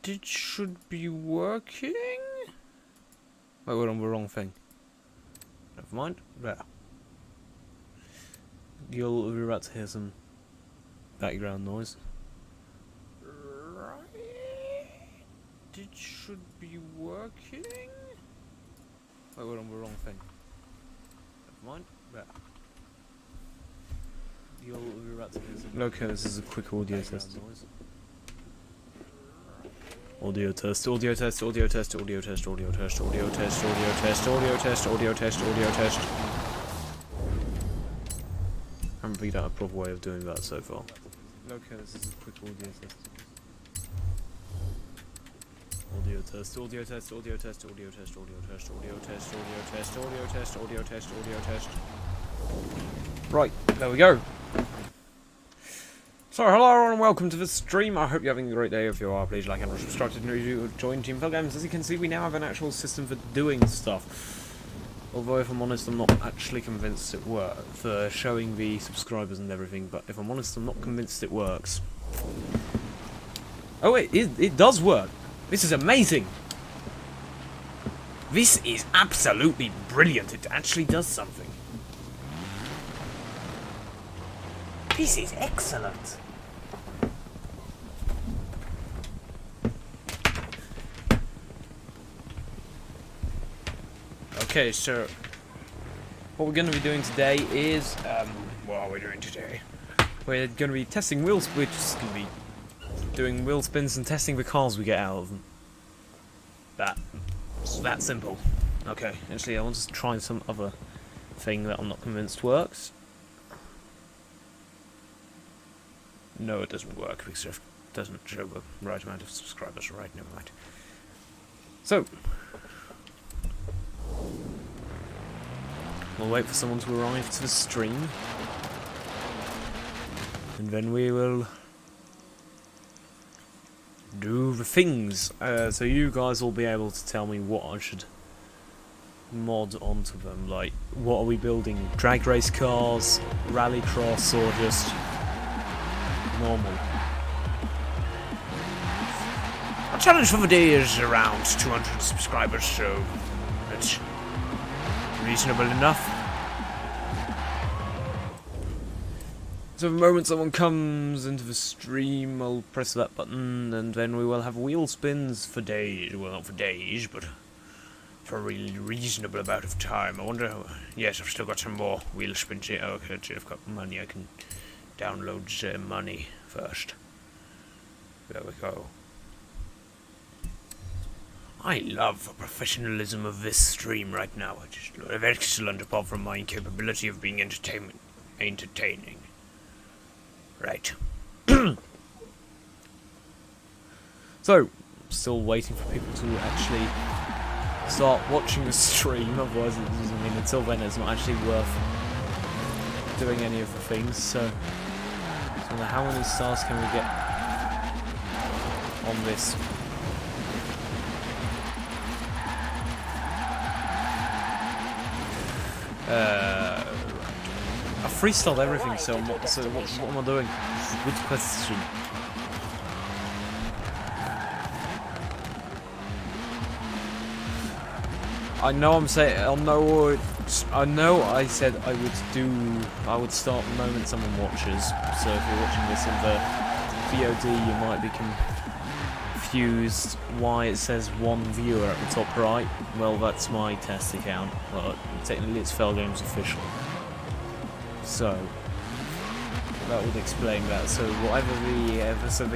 It should be working. Wait, we're on the wrong thing. Never mind. There. You're about to hear some background noise. Right. It should be working. Wait, we're on the wrong thing. Never mind. There. You're about to hear some. Okay, this is a quick audio test. Audio test, audio test, audio test, audio test, audio test, audio test, audio test, audio test, audio test, audio test. I haven't figured out a proper way of doing that so far. Okay, this is a quick audio test. Audio test, audio test, audio test, audio test, audio test, audio test, audio test, audio test, audio test, audio test. Right, there we go. So, hello everyone and welcome to the stream. I hope you're having a great day. If you are, please like and subscribe to join Team Failgames. As you can see, we now have an actual system for doing stuff. Although, if I'm honest, I'm not actually convinced it works. For showing the subscribers and everything, but if I'm honest, I'm not convinced it works. Oh wait, it does work. This is amazing. This is absolutely brilliant. It actually does something. This is excellent. Okay, so what we're going to be doing today is, what are we doing today? We're going to be testing wheels, we're just going to be doing wheel spins and testing the cars we get out of them. It's that simple. Okay, actually I want to try some other thing that I'm not convinced works. No, it doesn't work because it doesn't show the right amount of subscribers. Right, never mind. So, we'll wait for someone to arrive to the stream, and then we will do the things. So you guys will be able to tell me what I should mod onto them. Like, what are we building? Drag race cars, rallycross, or just normal? Our challenge for the day is around 200 subscribers, so it's reasonable enough. So the moment someone comes into the stream, I'll press that button, and then we will have wheel spins for days. Well, not for days, but for a really reasonable amount of time. I wonder how... Yes, I've still got some more wheel spins here. Okay, I've got money. I can download money first. There we go. I love the professionalism of this stream right now. I just love excellent apart from my incapability of being entertaining. Right. So, still waiting for people to actually start watching the stream, otherwise until then it's not actually worth doing any of the things, so how many stars can we get on this? I freestyled everything, so what am I doing? Good question. I know I said I would start the moment someone watches, so if you're watching this in the VOD you might be confused why it says one viewer at the top right. Well, that's my test account. Well, technically it's Failgames official. So that would explain that. So whatever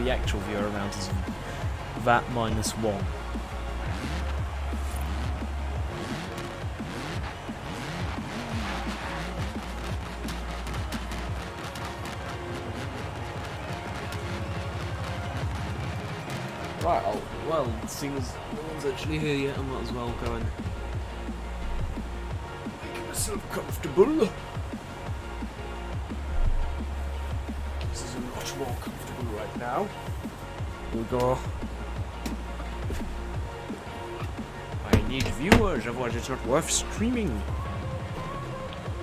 the actual viewer amount is that minus 1. Right, well, seeing as no one's actually here yet, I might as well go and make myself comfortable. This is a lot more comfortable right now. Here we go. I need viewers, otherwise it's not worth streaming.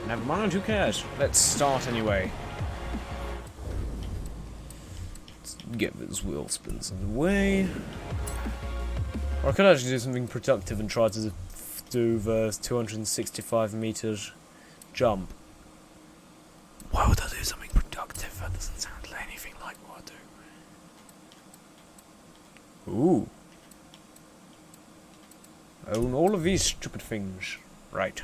Never mind, who cares? Let's start anyway. Get those wheel spins underway. Or I could actually do something productive and try to do the 265 meters jump. Why would I do something productive? That doesn't sound anything like what I do. Ooh. I own all of these stupid things. Right.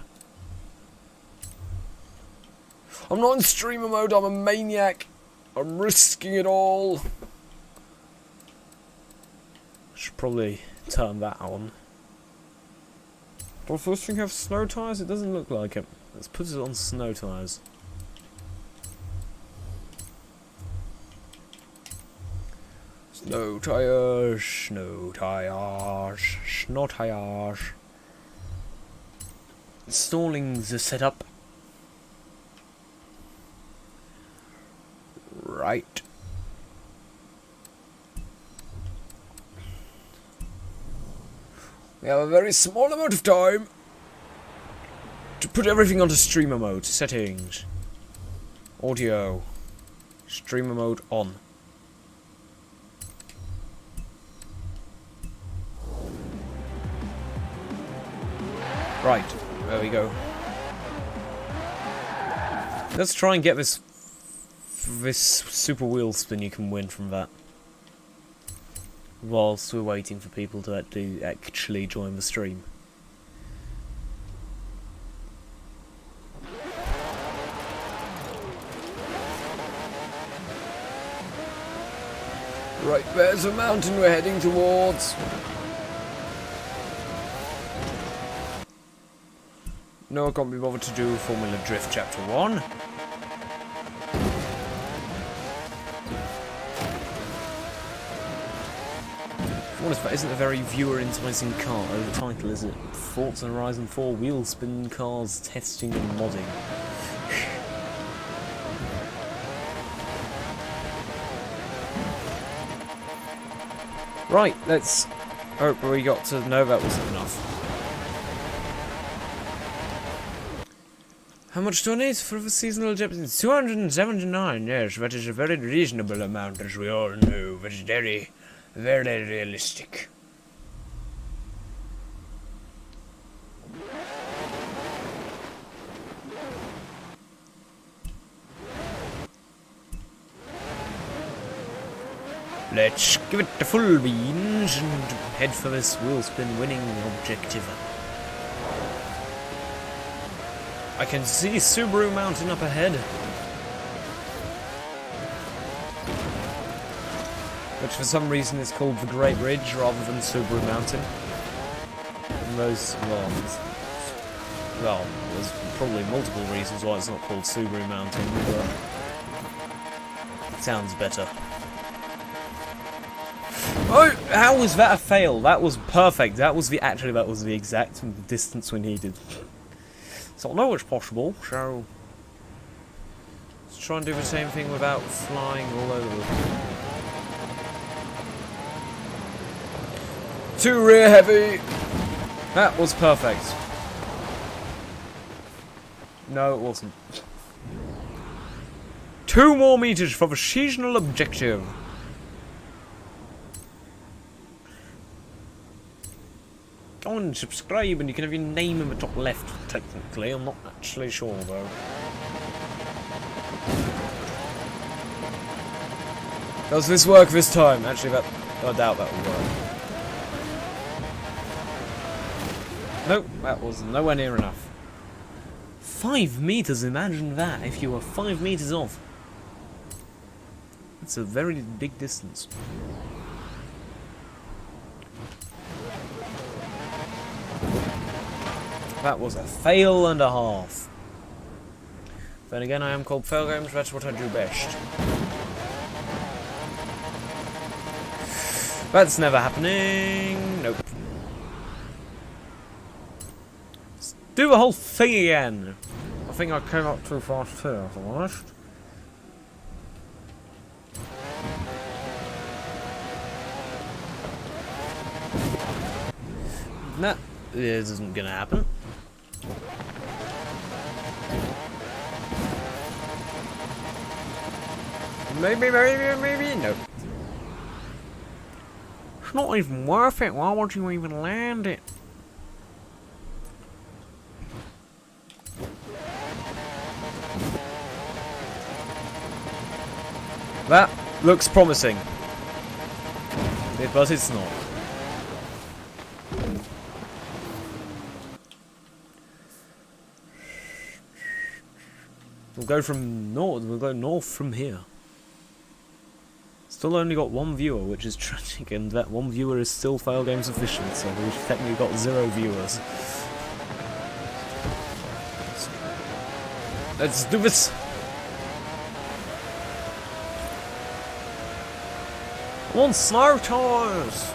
I'm not in streamer mode, I'm a maniac. I'm risking it all. Should probably turn that on. Does this thing have snow tyres? It doesn't look like it. Let's put it on snow tyres. Snow tyres, snow tyres, snow tyres. Installing the setup. Right. We have a very small amount of time to put everything onto streamer mode. Settings. Audio. Streamer mode on. Right, there we go. Let's try and get this super wheel spin you can win from that. Whilst we're waiting for people to actually join the stream. Right, there's a mountain we're heading towards. No, I can't be bothered to do Formula Drift Chapter 1. That isn't a very viewer-enticing car. The title is it? Forza Horizon 4 Wheelspin Cars Testing and Modding. Right, let's hope we got to know that wasn't enough. How much do I need for the seasonal objectives? 279, yes, that is a very reasonable amount, as we all know. That is very realistic. Let's give it the full beans and head for this wheelspin winning objective. I can see Subaru Mountain up ahead. Which for some reason is called the Great Ridge rather than Subaru Mountain. And those, well, there's probably multiple reasons why it's not called Subaru Mountain, but it sounds better. Oh, how was that a fail? That was perfect. That was the exact distance we needed. So I know it's possible, so let's try and do the same thing without flying all over. Too rear heavy. That was perfect. No, it wasn't. 2 more meters for the seasonal objective. Go and subscribe and you can have your name in the top left, technically. I'm not actually sure, though. Does this work this time? Actually, I doubt that will work. Nope, that was nowhere near enough. 5 meters, imagine that, if you were 5 meters off. It's a very big distance. That was a fail and a half. Then again, I am called Failgames, that's what I do best. That's never happening. Nope. Let's do the whole thing again. I think I came up too fast here, if I'm honest. Nah, this isn't gonna happen. Maybe, nope. It's not even worth it. Why would you even land it? That looks promising. But it's not. We'll go from north. We'll go north from here. Still only got one viewer, which is tragic, and that one viewer is still Failgames official, so we've technically got 0 viewers. Let's do this! I want snow tires!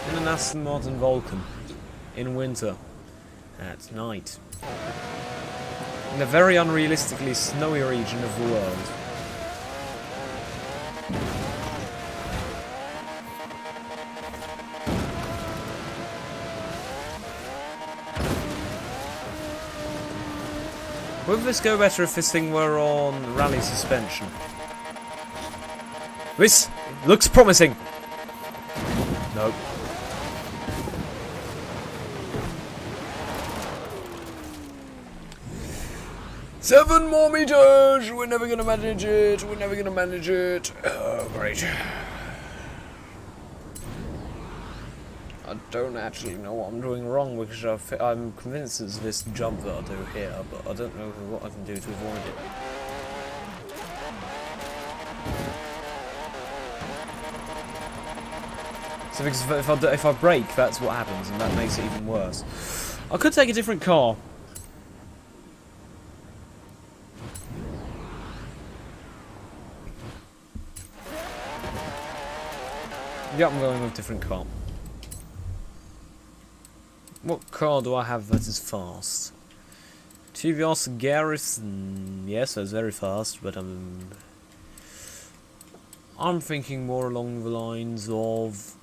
In an Aston Martin Vulcan. In winter. At night. In a very unrealistically snowy region of the world. Would this go better if this thing were on rally suspension? This looks promising! Nope. Seven more meters! We're never gonna manage it! We're never gonna manage it! Oh, great. I don't actually know what I'm doing wrong because I'm convinced it's this jump that I do here, but I don't know what I can do to avoid it. So because if I brake, that's what happens, and that makes it even worse. I could take a different car. Yep, I'm going with a different car. What car do I have that is fast? TVS Garrus, yes, that's very fast, but I'm thinking more along the lines of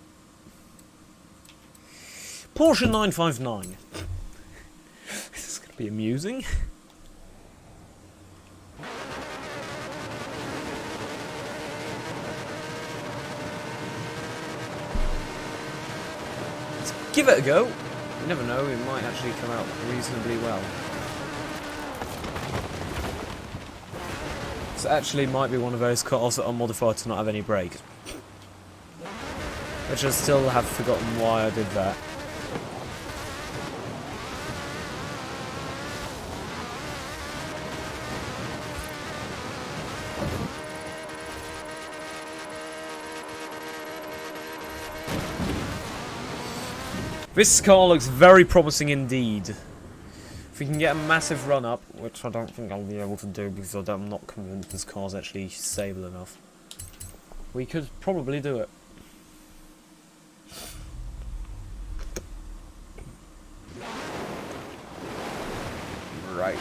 Porsche 959. This is going to be amusing. Let's give it a go. You never know, it might actually come out reasonably well. This actually might be one of those cars that are modified to not have any brakes. Which I still have forgotten why I did that. This car looks very promising indeed. If we can get a massive run up, which I don't think I'll be able to do because I'm not convinced this car's actually stable enough, we could probably do it. Right.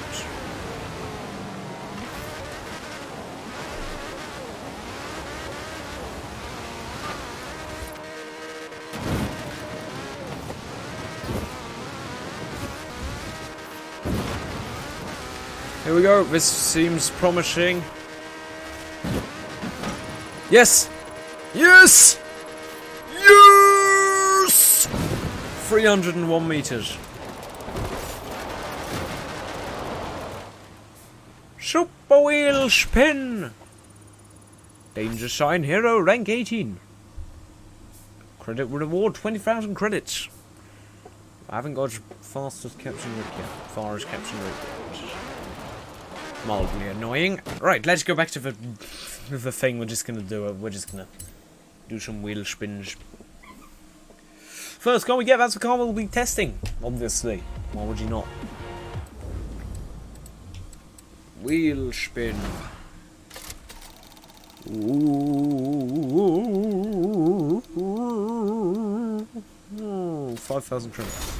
Here we go, this seems promising. Yes! Yes! Yes! 301 meters. Super Wheelspin! Danger sign hero, rank 18. Credit reward 20,000 credits. I haven't got fastest capture route yet. Farthest capture route. Mildly annoying. Right, let's go back to the thing. We're just gonna do some wheel spins. First car we get, that's the car we'll be testing, obviously. Why would you not? Wheel spin. Ooh, 5,000 credits.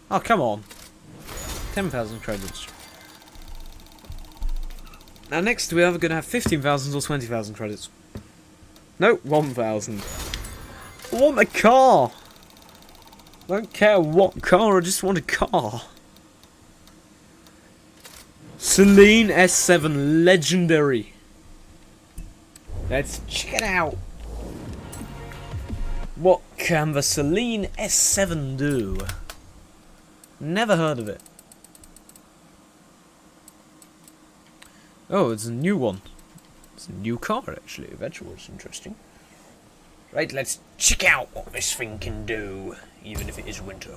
Oh, come on. 10,000 credits. Now next we are going to have 15,000 or 20,000 credits. No, 1,000. I want a car. I don't care what car, I just want a car. Celine S7 Legendary. Let's check it out. What can the Celine S7 do? Never heard of it. Oh, it's a new one. It's a new car, actually. That's always interesting. Right, let's check out what this thing can do, even if it is winter.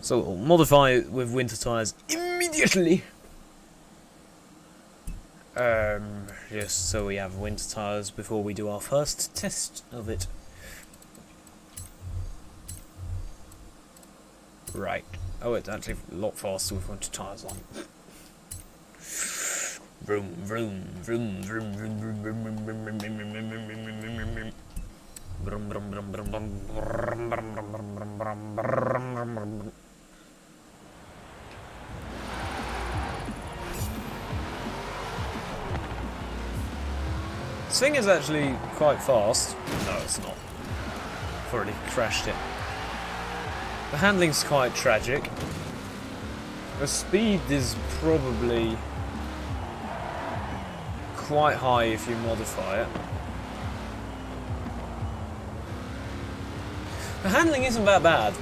So we'll modify it with winter tyres immediately. Just so we have winter tyres before we do our first test of it. Right. Oh, it's actually a lot faster with winter tyres on. Vroom, vroom, vroom, vroom, vroom, vroom, vroom, vroom, vroom, vroom, vroom, vroom, vroom. This thing is actually quite fast. No, it's not. I've already crashed it. The handling's quite tragic. The speed is probably quite high if you modify it. The handling isn't that bad.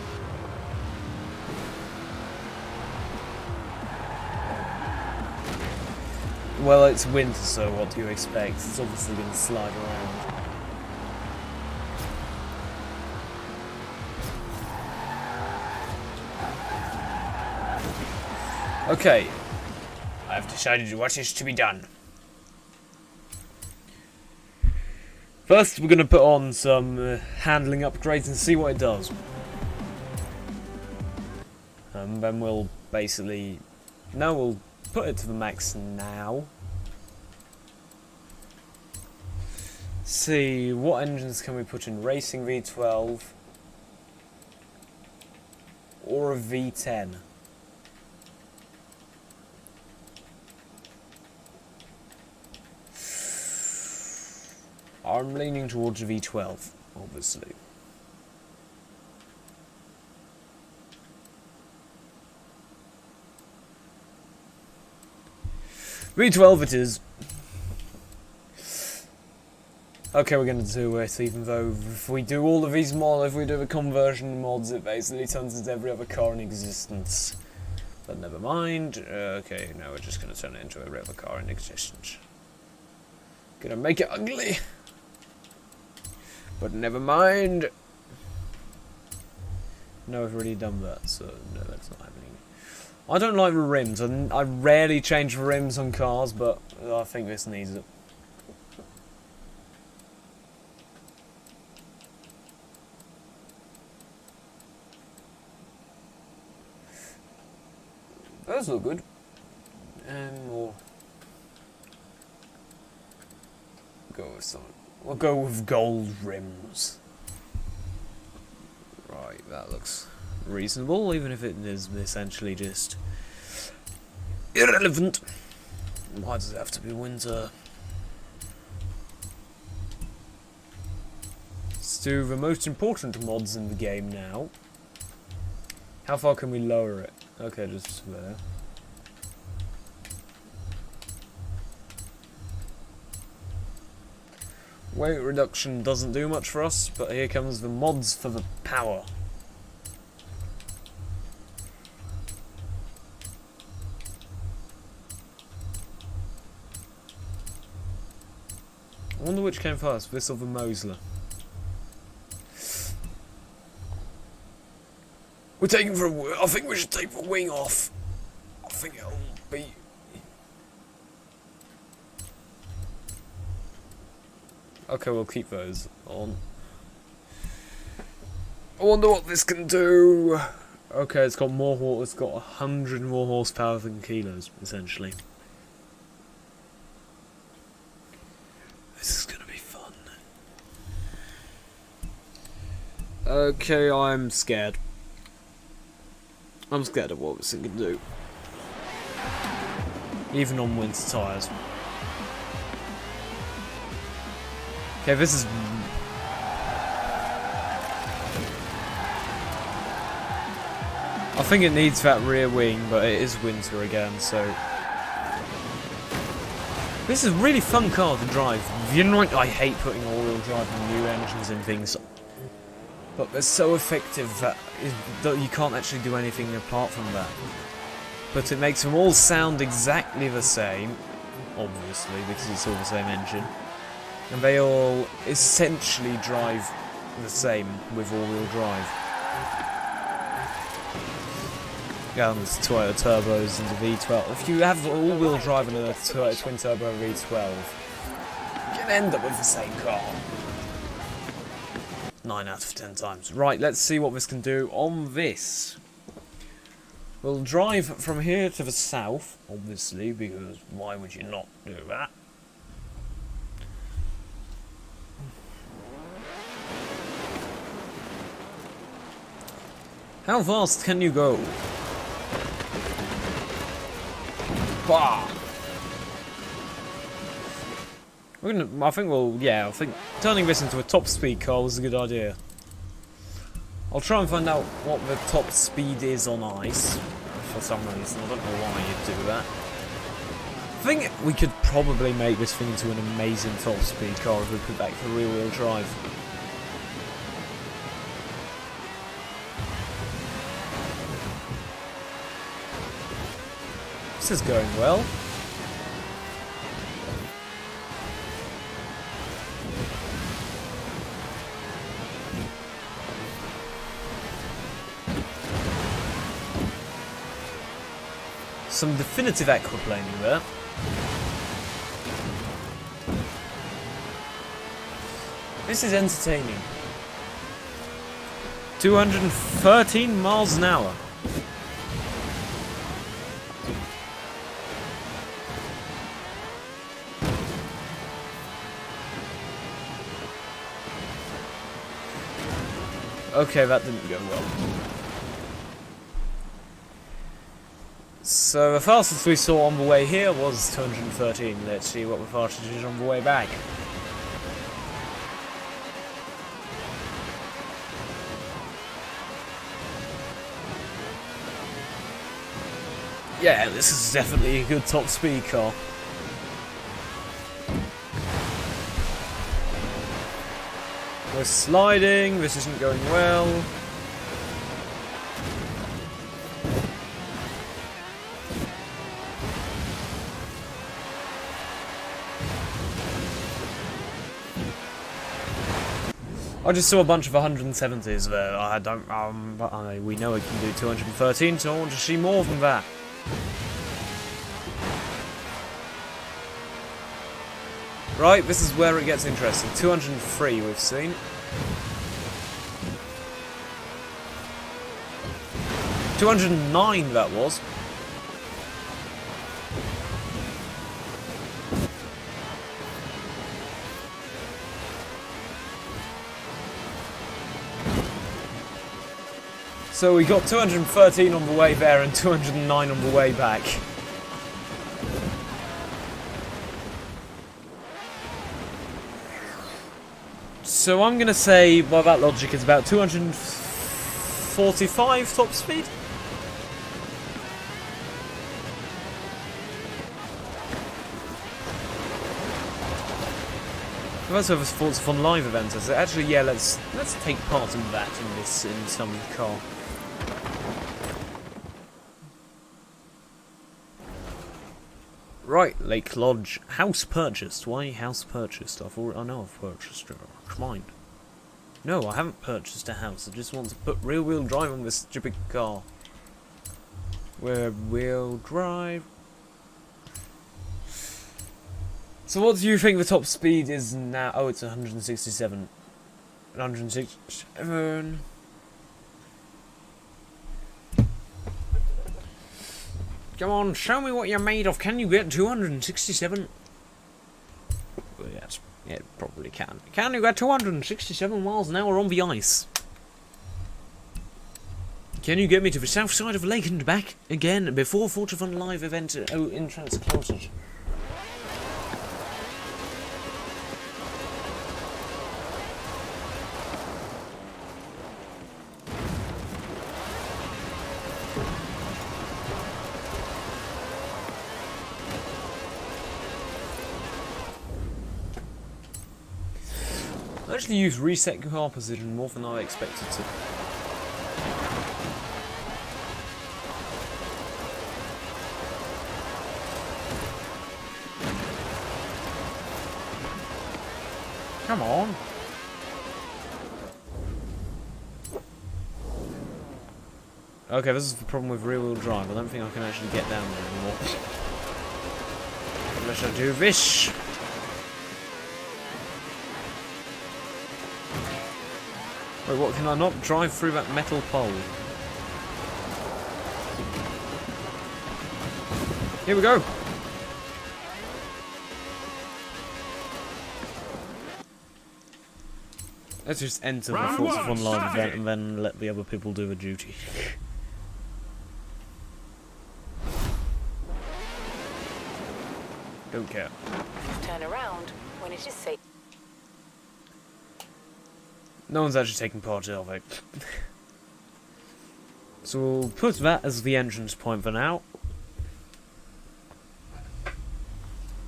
Well, it's winter, so what do you expect? It's obviously going to slide around. Okay, I've decided what is to be done. First, we're going to put on some handling upgrades and see what it does. And then we'll basically... No, we'll put it to the max now. See, what engines can we put in? Racing V12 or a V10? I'm leaning towards a V12, obviously. V12 it is. Okay, we're going to do it, even though if we do all of these mods, if we do the conversion mods, it basically turns into every other car in existence. But never mind. Okay, now we're just going to turn it into every other car in existence. Gonna make it ugly. But never mind. No, I've already done that, so no, that's not happening. I don't like the rims. I rarely change the rims on cars, but I think this needs it. Those look good. We'll go with some. We'll go with gold rims. Right, that looks reasonable, even if it is essentially just irrelevant. Why does it have to be winter? Let's do the most important mods in the game now. How far can we lower it? Okay, just there. Weight reduction doesn't do much for us, but here comes the mods for the power. I wonder which came first, this or the Mosler. We're taking for a I think we should take the wing off. I think it'll be... Okay, we'll keep those on. I wonder what this can do. Okay, it's got more. It's got 100 more horsepower than kilos, essentially. This is gonna be fun. Okay, I'm scared. I'm scared of what this thing can do. Even on winter tyres. Okay, this is... I think it needs that rear wing, but it is winter again, so... This is a really fun car to drive. You know, I hate putting all-wheel drive on new engines and things, but they're so effective that you can't actually do anything apart from that. But it makes them all sound exactly the same, obviously, because it's all the same engine. And they all essentially drive the same with all-wheel drive. Yeah, there's Toyota turbos and the V12. If you have all-wheel drive and a Toyota twin-turbo V12, you can end up with the same car. 9 out of 10 times. Right, let's see what this can do on this. We'll drive from here to the south, obviously, because why would you not do that? How fast can you go? Bah! I think turning this into a top speed car was a good idea. I'll try and find out what the top speed is on ice, for some reason. I don't know why you'd do that. I think we could probably make this thing into an amazing top speed car if we put back the rear wheel drive. This is going well. Some definitive aquaplaning there. This is entertaining. 213 miles an hour. Okay, that didn't go well. So the fastest we saw on the way here was 213. Let's see what the fastest is on the way back. Yeah, this is definitely a good top speed car. We're sliding, this isn't going well. I just saw a bunch of 170s there. We know it can do 213, so I want to see more than that. Right, this is where it gets interesting. 203 we've seen. 209 that was. So we got 213 on the way there and 209 on the way back. So I'm gonna say, by that logic, it's about 245 top speed. Let's have a Forza Fun live event. So actually, yeah, let's take part in that in some car. Right, Lake Lodge. House purchased. Why house purchased? I know I've purchased it. Come on. No, I haven't purchased a house. I just want to put rear-wheel drive on this stupid car. Rear-wheel drive. So what do you think the top speed is now? Oh, it's 167. 167. Come on, show me what you're made of. Can you get 267? Well, yes, yeah, it probably can. Can you get 267 miles an hour on the ice? Can you get me to the south side of the lake and back again before Forza Fun live event entrance closes? I actually use reset car position more than I expected to. Come on. Okay, this is the problem with rear-wheel drive. I don't think I can actually get down there anymore. Unless I do this. Wait, what? Can I not drive through that metal pole? Here we go. Let's just enter the Forza Online event and then let the other people do the duty. Don't care. Turn around when it is safe. No one's actually taking part of it. So we'll put that as the entrance point for now.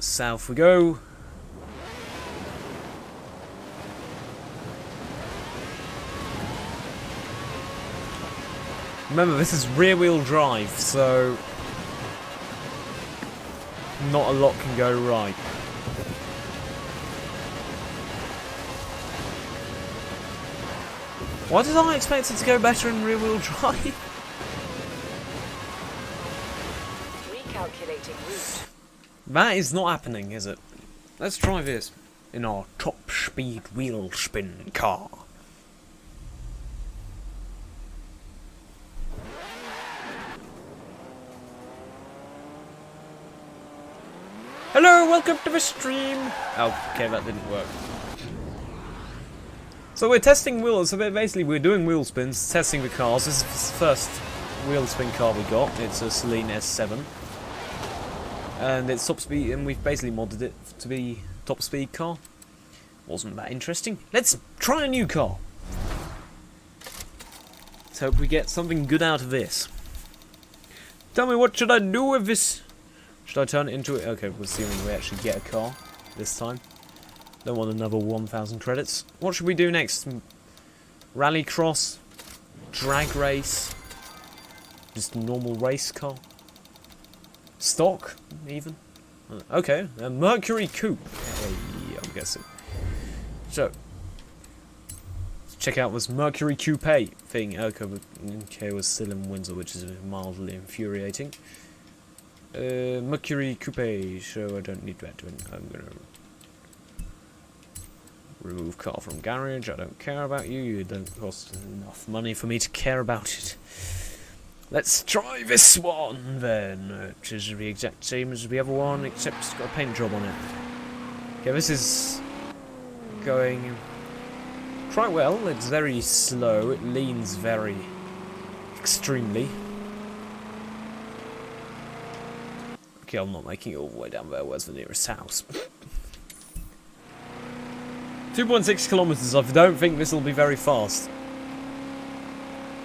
South we go. Remember, this is rear-wheel drive, so not a lot can go right. Why did I expect it to go better in rear-wheel drive? Recalculating route. That is not happening, is it? Let's try this in our top-speed Wheelspin car. Hello, welcome to the stream. Oh, okay, that didn't work. So we're testing wheels. So basically, we're doing wheel spins, testing the cars. This is the first wheel spin car we got. It's a Celine S7, and it's top speed. And we've basically modded it to be top speed car. Wasn't that interesting? Let's try a new car. Let's hope we get something good out of this. Tell me, what should I do with this? Should I turn it into it? Okay, we're assuming we actually get a car this time. Don't want another 1,000 credits. What should we do next? Rallycross? Drag race? Just normal race car? Stock, even? Okay, a Mercury Coupe. Hey, I'm guessing. So, let's check out this Mercury Coupe thing. Okay, we're still in Windsor, which is mildly infuriating. Mercury Coupe, so I don't need that. I'm gonna remove car from garage. I don't care about you. You don't cost enough money for me to care about it. Let's try this one then, which is the exact same as the other one, except it's got a paint job on it. Okay, this is going quite well. It's very slow. It leans very extremely. Okay, I'm not making it all the way down there. Where's the nearest house? 2.6 kilometers. I don't think this will be very fast.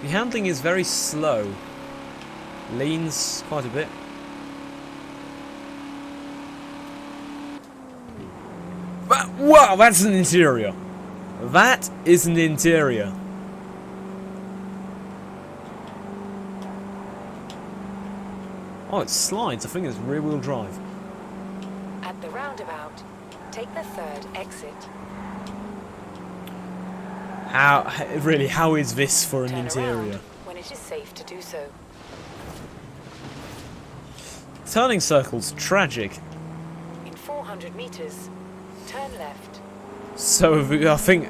The handling is very slow. Leans quite a bit. Wow, that's an interior. That is an interior. Oh, it slides. I think it's rear-wheel drive. At the roundabout, take the third exit. How is this for an Turn interior? around when it is safe to do so. Turning circles, tragic. In 400 meters, turn left. So I think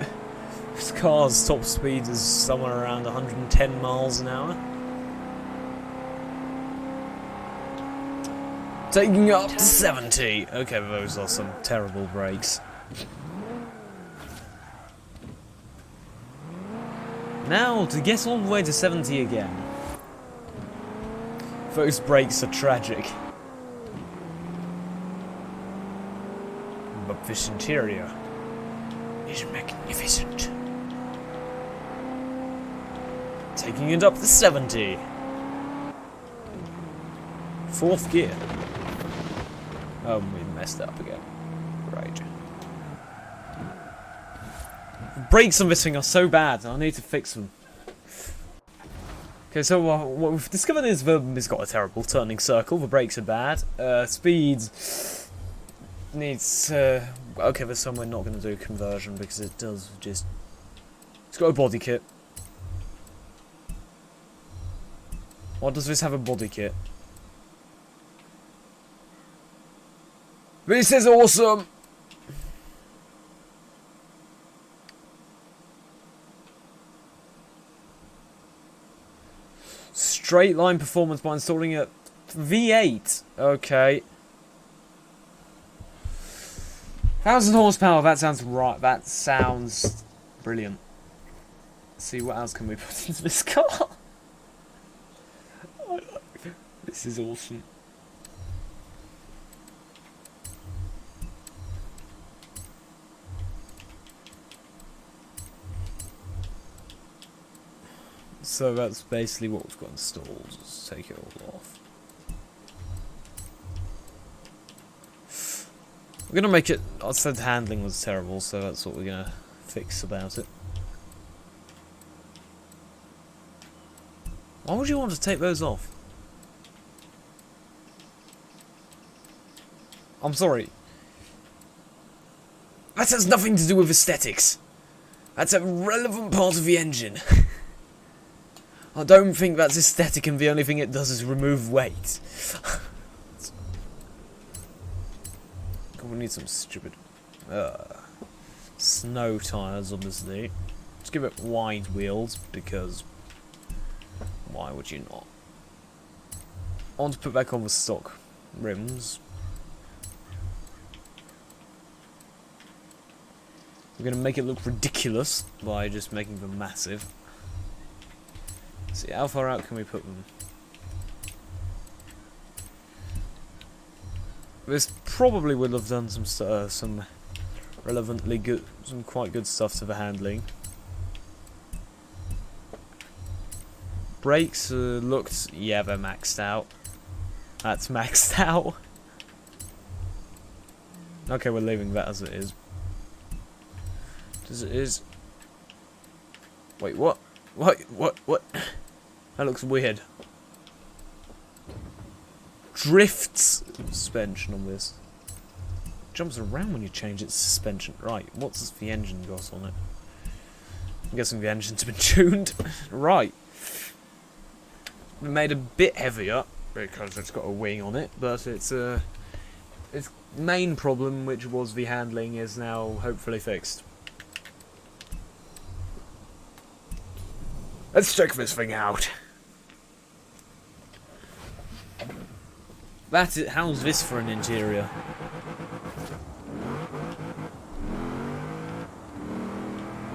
this car's top speed is somewhere around 110 miles an hour. Taking up to 70. Okay, those are some terrible brakes. Now, to get all the way to 70 again. Those brakes are tragic. But this interior is magnificent. Taking it up to 70. Fourth gear. Oh, we messed up again. Right. brakes on this thing are so bad. I need to fix them. Okay, so what we've discovered is it's got a terrible turning circle. The brakes are bad. Speed needs... okay, there's some we're not going to do conversion because it does just... It's got a body kit. Why does this have a body kit? This is awesome! Straight line performance by installing a V8. Okay. 1,000 horsepower, that sounds right. That sounds brilliant. Let's see, what else can we put into this car? This is awesome. So that's basically what we've got installed. Let's take it all off. We're gonna make it... I said handling was terrible, so that's what we're gonna fix about it. Why would you want to take those off? I'm sorry. That has nothing to do with aesthetics. That's a relevant part of the engine. I don't think that's aesthetic, and the only thing it does is remove weight. God, we need some stupid snow tyres, obviously. Let's give it wide wheels, because why would you not? I want to put back on the stock rims. We're going to make it look ridiculous by just making them massive. Let's see, how far out can we put them? This probably would have done some relevantly good, some quite good stuff to the handling. Brakes looked, yeah, they're maxed out. That's maxed out. Okay, we're leaving that as it is. As it is. Wait, what? What? That looks weird. Drifts suspension on this. Jumps around when you change its suspension. Right, what's the engine got on it? I'm guessing the engine's been tuned. Right. Made a bit heavier because it's got a wing on it, but its main problem, which was the handling, is now hopefully fixed. Let's check this thing out. How's this for an interior?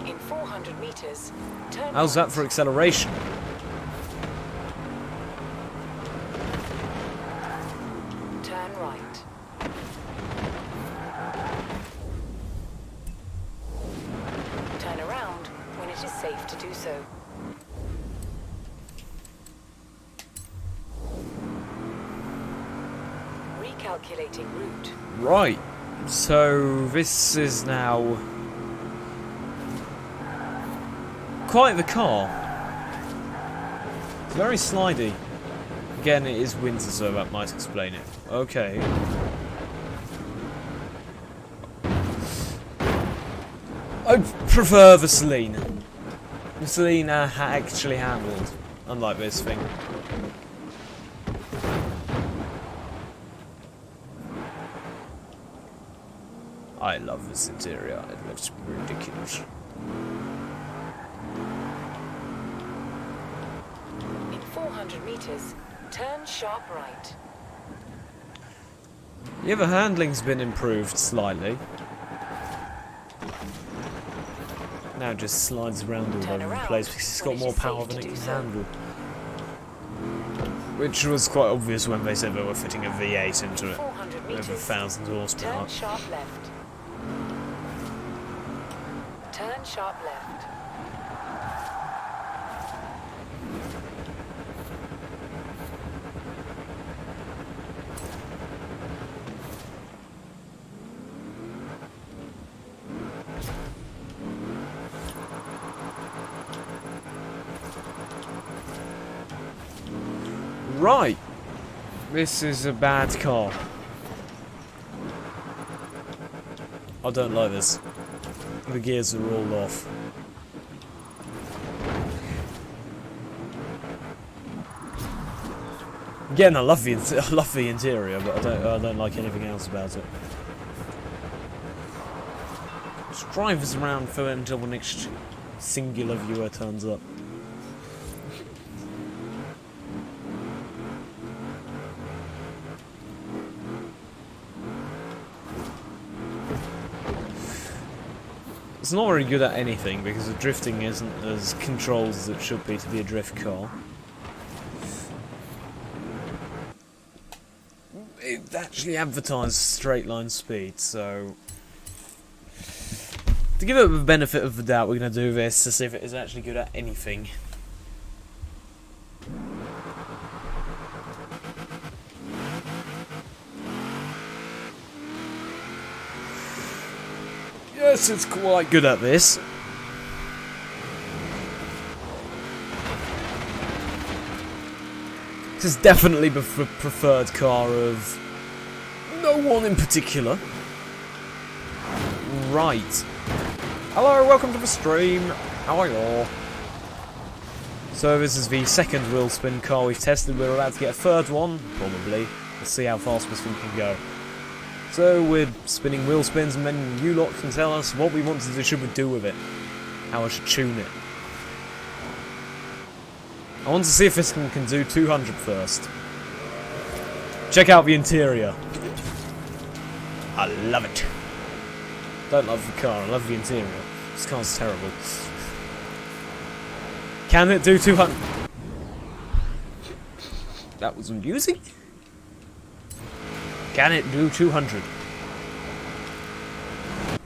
In 400 meters, turn How's that for acceleration? Turn right. Turn around when it is safe to do so. Recalculating route. Right. So this is now quite the car. It's very slidey. Again, it is winter, so that might explain it. Okay. I prefer the Celine. The Celine actually handled, unlike this thing. I love this interior. It looks ridiculous. In 400 meters, turn sharp right. Yeah, the handling's been improved slightly. Now it just slides around all over the place because it's got more power than it can handle. Which was quite obvious when they said they were fitting a V8 into it. 400 meters, Over 1,000 horsepower. turn sharp left. Turn sharp left. Right. This is a bad car. I don't like this. The gears are all off. Again, I love the interior, but I don't like anything else about it. Just drive us around for until the next singular viewer turns up. It's not very good at anything because the drifting isn't as controlled as it should be to be a drift car. It actually advertised straight line speed, so to give it the benefit of the doubt, we're going to do this to see if it is actually good at anything. Yes, it's quite good at this. This is definitely the preferred car of no one in particular. Right. Hello, welcome to the stream. How are you all? So this is the second Wheelspin car we've tested. We're about to get a third one, probably. Let's see how fast this thing can go. So we're spinning wheel spins, and then you lot can tell us what we want to do, should we do with it. How I should tune it. I want to see if this can do 200 first. Check out the interior. I love it. Don't love the car, I love the interior. This car's terrible. Can it do 200? That was amusing. Can it do 200?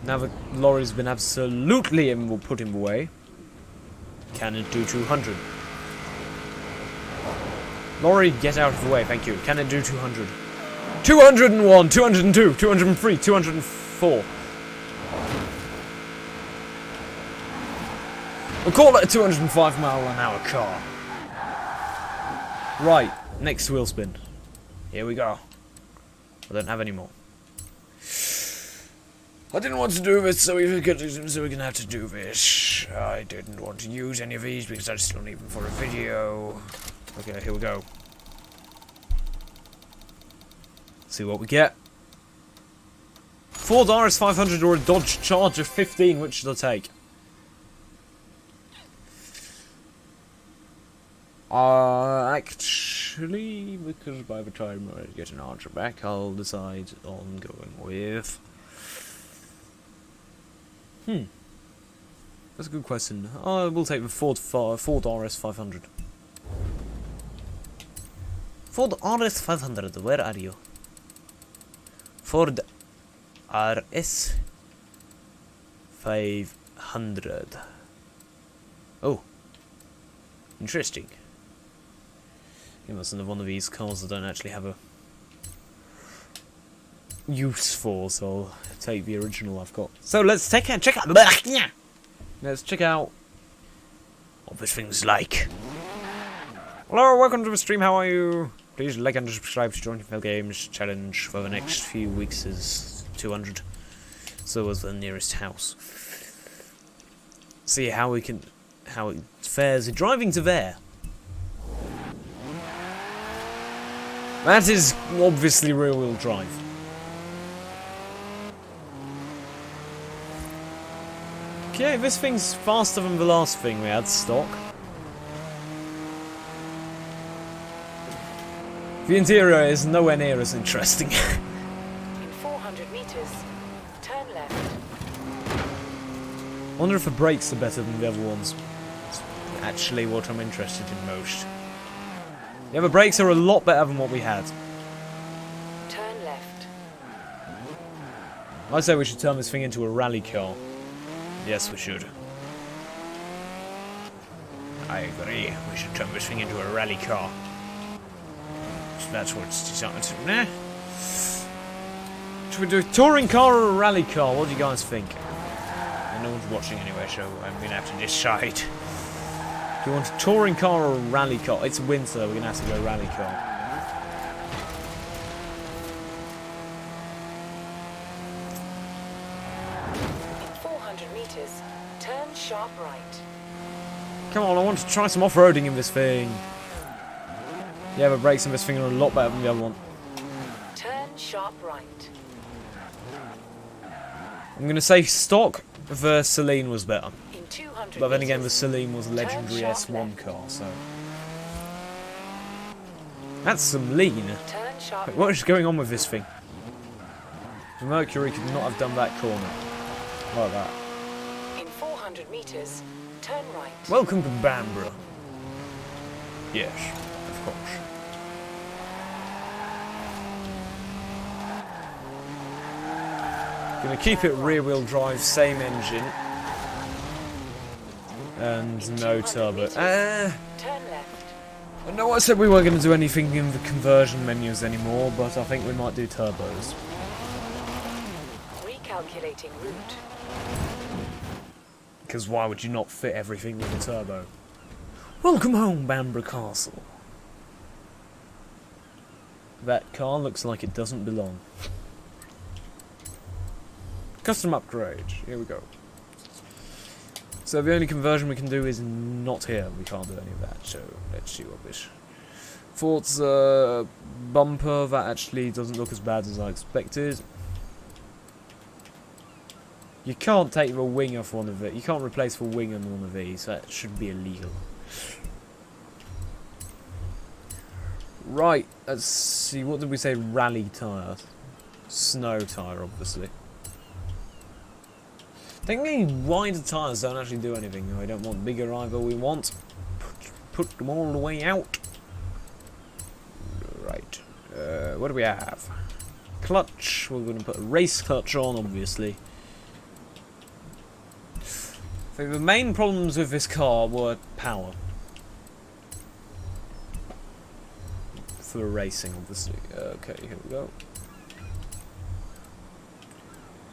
Now the lorry's been absolutely and will put him away. Can it do 200? Lorry, get out of the way, thank you. Can it do 200? 201, 202, 203, 204. We'll call it a 205 mile an hour car. Right, next wheel spin. Here we go. I don't have any more. I didn't want to do this, so we're gonna have to do this. I didn't want to use any of these because I just don't need them for a video. Okay, here we go. See what we get. Ford RS500 or a Dodge Charger 15, which should I take? Actually, because by the time I get an answer back, I'll decide on going with... That's a good question. We'll take the Ford RS500. Ford RS500, where are you? Ford RS500. Oh. Interesting. You must have one of these cars that don't actually have a use for, so I'll take the original I've got. So let's check out. Let's check out what this thing's like. Hello, welcome to the stream. How are you? Please like and subscribe to join the Failgames challenge for the next few weeks is 200. So as the nearest house. See how it fares driving to there. That is obviously rear-wheel drive. Okay, this thing's faster than the last thing we had stock. The interior is nowhere near as interesting. In 400 meters, turn left. I wonder if the brakes are better than the other ones. It's actually what I'm interested in most. Yeah, the brakes are a lot better than what we had. Turn left. I say we should turn this thing into a rally car. Yes, we should. I agree. We should turn this thing into a rally car. So that's what it's designed to. Nah. Should we do a touring car or a rally car? What do you guys think? No one's watching anyway, so I'm gonna have to decide. Do you want a touring car or a rally car? It's winter, we're going to have to go rally car. In 400 meters, turn sharp right. Come on, I want to try some off-roading in this thing. Yeah, the brakes in this thing are a lot better than the other one. Turn sharp right. I'm going to say stock, the Celine was better. In 200 But then again, the meters, Celine was a legendary sharp S1 left. car, so... That's some lean. Turn sharp What is going on with this thing? The Mercury could not have done that corner. Like that. In 400 meters, turn right. Welcome to Bamborough. Yes, of course. Gonna keep it rear-wheel drive, same engine. And no turbo. Turn left. I know I said we weren't going to do anything in the conversion menus anymore, but I think we might do turbos. Recalculating route. Because why would you not fit everything with a turbo? Welcome home, Bamborough Castle. That car looks like it doesn't belong. Custom upgrade. Here we go. So the only conversion we can do is not here. We can't do any of that. So let's see what this. Forza bumper. That actually doesn't look as bad as I expected. You can't take the wing off one of it. You can't replace the wing on one of these. That should be illegal. Right. Let's see. What did we say? Rally tyre. Snow tyre, obviously. Technically, wider tyres don't actually do anything. We don't want bigger either. We want put them all the way out. Right. What do we have? Clutch. We're going to put a race clutch on, obviously. I think the main problems with this car were power. For racing, obviously. Okay, here we go.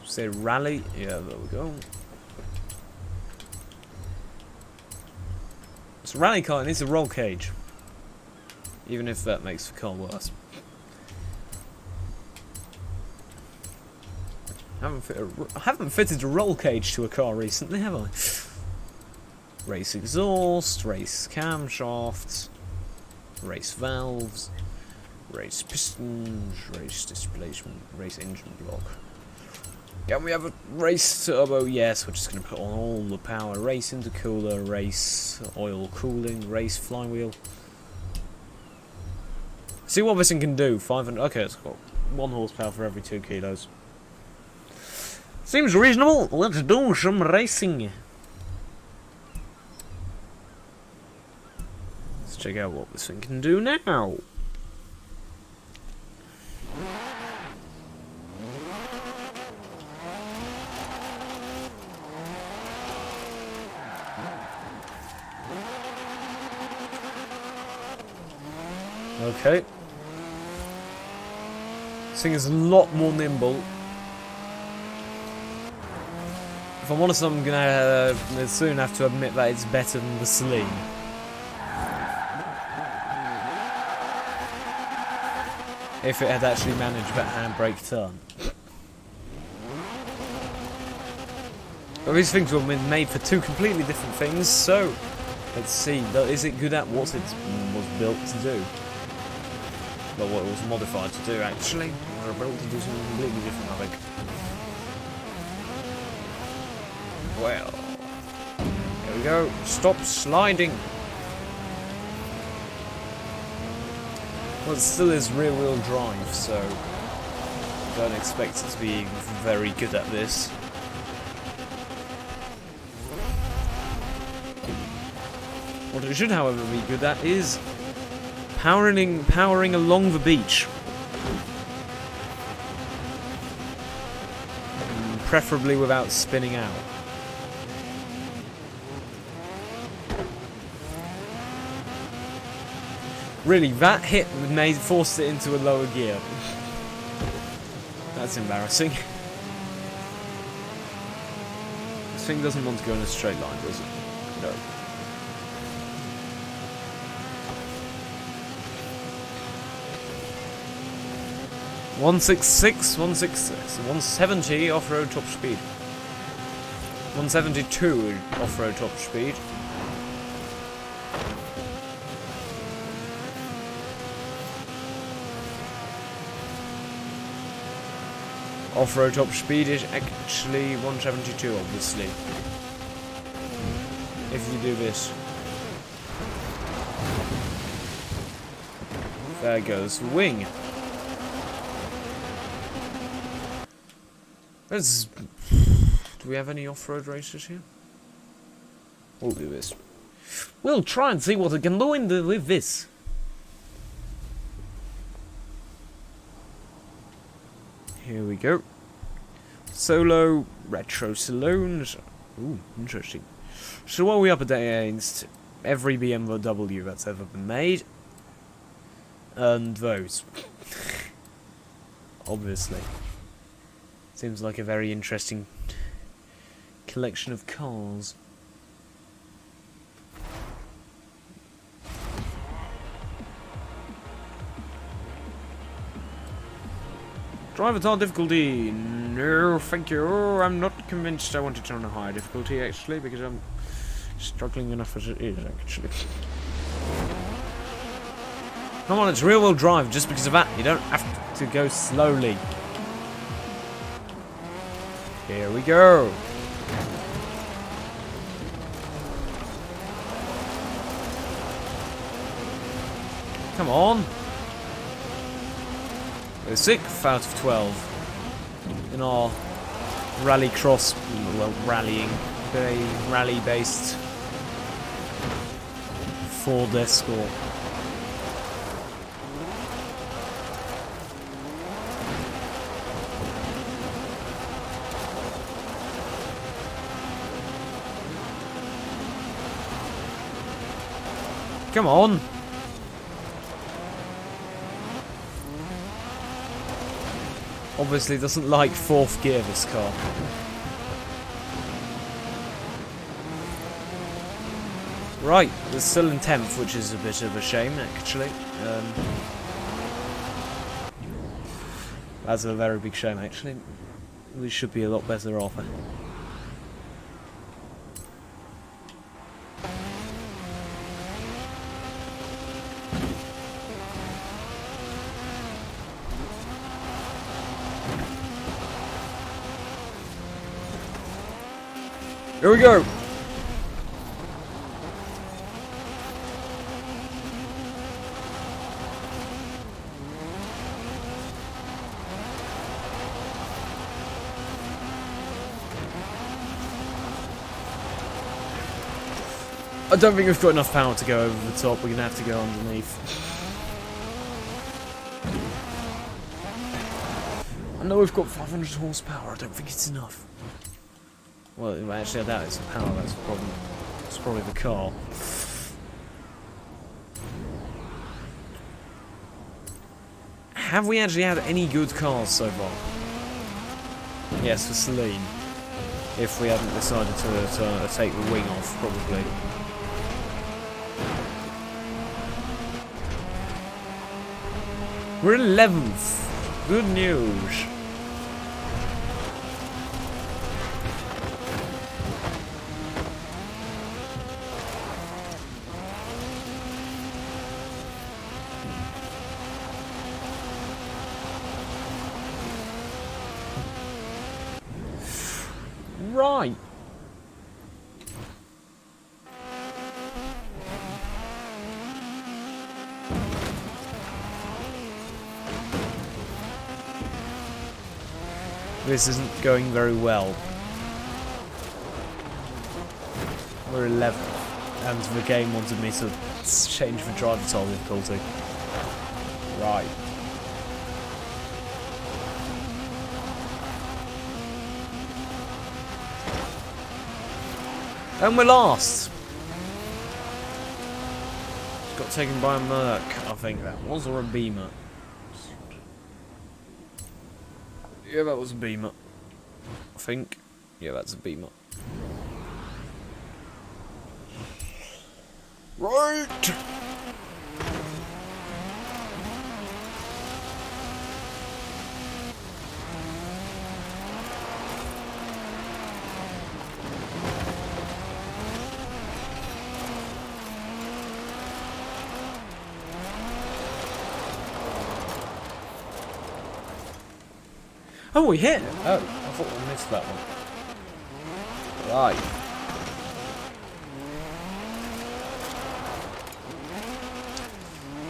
Say rally. Yeah, there we go. It's a rally car and it's a roll cage. Even if that makes the car worse. I haven't fitted a roll cage to a car recently, have I? Race exhaust, race camshafts, race valves, race pistons, race displacement, race engine block. Can we have a race turbo? Yes, we're just going to put on all the power. Race intercooler, race oil cooling, race flywheel. See what this thing can do. 500. Okay, it's got 1 horsepower for every 2 kilos. Seems reasonable. Let's do some racing. Let's check out what this thing can do now. Okay. This thing is a lot more nimble. If I'm honest, I'm gonna soon have to admit that it's better than the Celine. If it had actually managed that handbrake turn. Well, these things were made for 2 completely different things, so let's see. Is it good at what it was built to do? Well, what it was modified to do, actually. They were built to do something completely different, I think. Well, here we go. Stop sliding. Well, it still is rear-wheel drive, so I don't expect it to be very good at this. What it should, however, be good at is powering along the beach. Preferably without spinning out. Really, that hit forced it into a lower gear. That's embarrassing. This thing doesn't want to go in a straight line, does it? No. 166, 166, 170 off-road top speed. 172 off-road top speed. Off-road top speed is actually 172, obviously. If you do this. There goes the wing. Do we have any off-road racers here? We'll do this. We'll try and see what we can do with this. Here we go. Solo retro saloons. Ooh, interesting. So what are we up against? Every BMW that's ever been made. And those. Obviously. Seems like a very interesting collection of cars. Driver tar difficulty. No, thank you. I'm not convinced I want it on a higher difficulty, actually, because I'm struggling enough as it is, actually. Come on, it's rear-wheel drive. Just because of that, you don't have to go slowly. Here we go. Come on. We're 6th out of 12 in our rally cross, well, rallying, very rally-based Ford Escort. Come on. Obviously doesn't like 4th gear, this car. Right, we're still in 10th, which is a bit of a shame, actually. That's a very big shame, actually. We should be a lot better off. Here we go. I don't think we've got enough power to go over the top. We're gonna have to go underneath. I know we've got 500 horsepower. I don't think it's enough. Well, actually, I doubt it's the power that's the problem. It's probably the car. Have we actually had any good cars so far? Yes, for Celine. If we hadn't decided to take the wing off, probably. We're 11th. Good news. Right. This isn't going very well. We're 11th, and the game wanted me to change the driver toll difficulty. Right. And we're last. Got taken by a Merc, I think that was, or a Beamer. Yeah, that was a Beamer. I think. Yeah, that's a Beamer. Right. Oh, we hit it! Oh, I thought we missed that one. Right.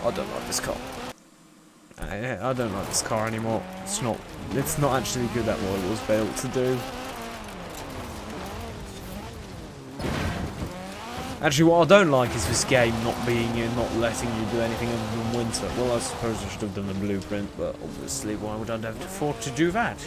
I don't like this car. I don't like this car anymore. It's not actually good at what it was built to do. Actually, what I don't like is this game not letting you do anything other than winter. Well, I suppose I should have done the blueprint, but obviously, why would I have to afford to do that?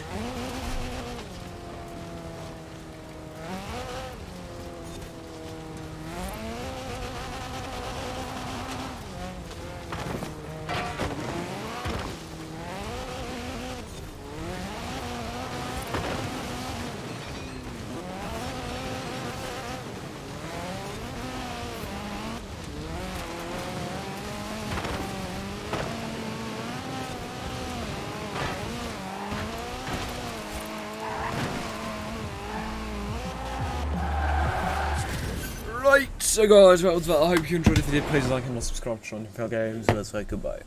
Right, so guys, that was that. I hope you enjoyed it. If you did, please like and subscribe to Failgames. Let's say goodbye.